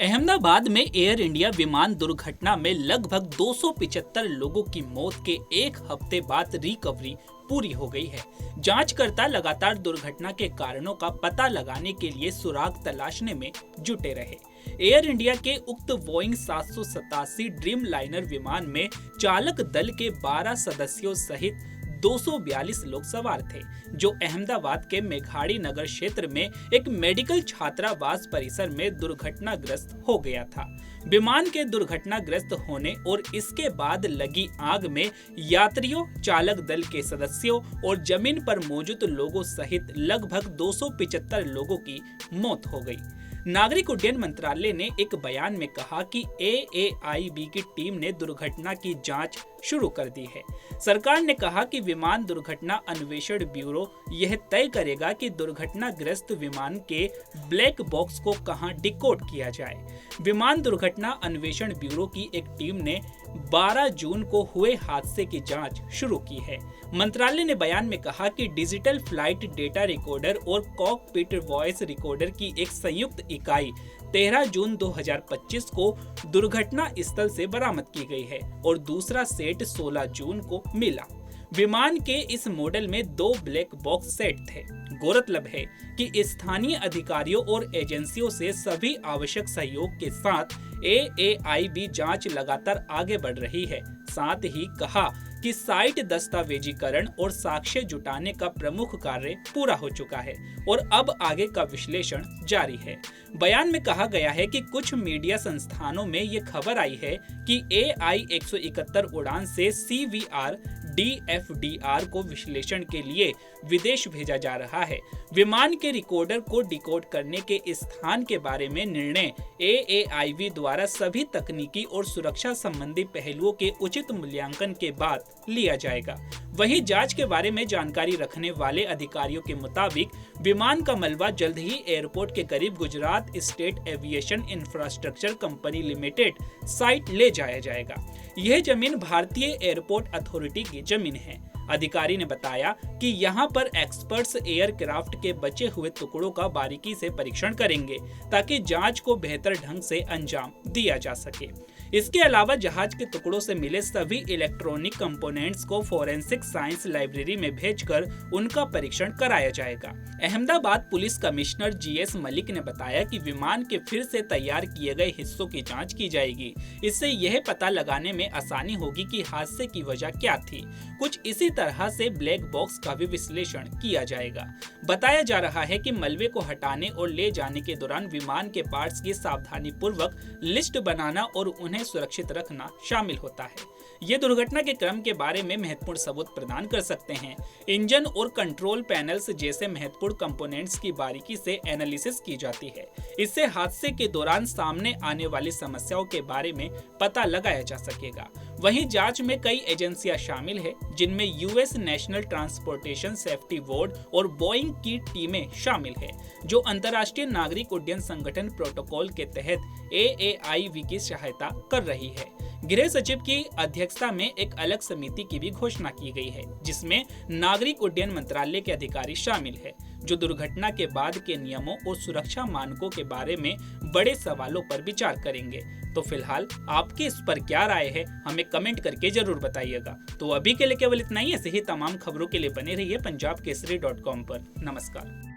अहमदाबाद में air India विमान दुर्घटना में लगभग 275 लोगों की मौत के एक हफ्ते बाद रिकवरी पूरी हो गई है। जांचकर्ता लगातार दुर्घटना के कारणों का पता लगाने के लिए सुराग तलाशने में जुटे रहे। एयर इंडिया के उक्त बोइंग 787 ड्रीम लाइनर विमान में चालक दल के 12 सदस्यों सहित 242 लोग सवार थे, जो अहमदाबाद के मेघाड़ी नगर क्षेत्र में एक मेडिकल छात्रावास परिसर में दुर्घटनाग्रस्त हो गया था। विमान के दुर्घटनाग्रस्त होने और इसके बाद लगी आग में यात्रियों, चालक दल के सदस्यों और जमीन पर मौजूद लोगों सहित लगभग 275 लोगों की मौत हो गई। नागरिक उड्डयन मंत्रालय ने एक बयान में कहा कि AAIB की टीम ने दुर्घटना की जांच शुरू कर दी है। सरकार ने कहा कि विमान दुर्घटना अन्वेषण ब्यूरो यह तय करेगा कि दुर्घटनाग्रस्त विमान के ब्लैक बॉक्स को कहां डिकोड किया जाए। विमान दुर्घटना अन्वेषण ब्यूरो की एक टीम ने 12 जून को हुए हादसे की जांच शुरू की है। मंत्रालय ने बयान में कहा कि डिजिटल फ्लाइट डेटा रिकॉर्डर और कॉकपिट वॉइस रिकॉर्डर की एक संयुक्त इकाई 13 जून 2025 को दुर्घटना स्थल से बरामद की गई है और दूसरा सेट 16 जून को मिला। विमान के इस मॉडल में 2 ब्लैक बॉक्स सेट थे। गौरतलब है कि स्थानीय अधिकारियों और एजेंसियों से सभी आवश्यक सहयोग के साथ AAIB जांच लगातार आगे बढ़ रही है। साथ ही कहा कि साइट दस्तावेजीकरण और साक्ष्य जुटाने का प्रमुख कार्य पूरा हो चुका है और अब आगे का विश्लेषण जारी है। बयान में कहा गया है कि कुछ मीडिया संस्थानों में ये खबर आई है कि AI-171 उड़ान से CVR DFDR को विश्लेषण के लिए विदेश भेजा जा रहा है। विमान के रिकॉर्डर को डिकोड करने के स्थान के बारे में निर्णय AAIB द्वारा सभी तकनीकी और सुरक्षा संबंधी पहलुओं के उचित मूल्यांकन के बाद लिया जाएगा। वहीं जांच के बारे में जानकारी रखने वाले अधिकारियों के मुताबिक विमान का मलबा जल्द ही एयरपोर्ट के करीब Gujarat state aviation infrastructure company limited site ले जाया जाएगा। यह जमीन भारतीय एयरपोर्ट अथॉरिटी की जमीन है। अधिकारी ने बताया कि यहां पर एक्सपर्ट्स एयरक्राफ्ट के बचे हुए टुकड़ों का बारीकी से परीक्षण करेंगे ताकि जांच को बेहतर ढंग से अंजाम दिया जा सके। इसके अलावा जहाज के टुकड़ों से मिले सभी इलेक्ट्रॉनिक कंपोनेंट्स को फोरेंसिक साइंस लाइब्रेरी में भेजकर उनका परीक्षण कराया जाएगा। Ahmedabad police commissioner GS Malik ने बताया कि विमान के फिर से तैयार किए गए हिस्सों की जांच की जाएगी। इससे यह पता लगाने में आसानी होगी कि हादसे की वजह क्या थी। कुछ इसी तरह से ब्लैक बॉक्स का भी विश्लेषण किया जाएगा। बताया जा रहा है कि मलबे को हटाने और ले जाने के दौरान विमान के पार्ट्स की सावधानी पूर्वक लिस्ट बनाना और उन्हें सुरक्षित रखना शामिल होता है। ये दुर्घटना के क्रम के बारे में महत्वपूर्ण सबूत प्रदान कर सकते हैं। इंजन और कंट्रोल पैनल्स जैसे महत्वपूर्ण कंपोनेंट्स की बारीकी से एनालिसिस की जाती है। इससे हादसे के दौरान सामने आने वाली समस्याओं के बारे में पता लगाया जा सकेगा। वहीं जांच में कई एजेंसियां शामिल है, जिनमें US national transportation safety board और बोइंग की टीमें शामिल है, जो अंतर्राष्ट्रीय नागरिक उड्डयन संगठन प्रोटोकॉल के तहत AAIB की सहायता कर रही है। गृह सचिव की अध्यक्षता में एक अलग समिति की भी घोषणा की गई है, जिसमें नागरिक उड्डयन मंत्रालय के अधिकारी शामिल है, जो दुर्घटना के बाद के नियमों और सुरक्षा मानकों के बारे में बड़े सवालों पर विचार करेंगे। तो फिलहाल आपकी इस पर क्या राय है, हमें कमेंट करके जरूर बताइएगा। तो अभी के लिए केवल इतना ही। ऐसे ही तमाम खबरों के लिए बने रहिए पंजाबकेसरी.com पर। नमस्कार।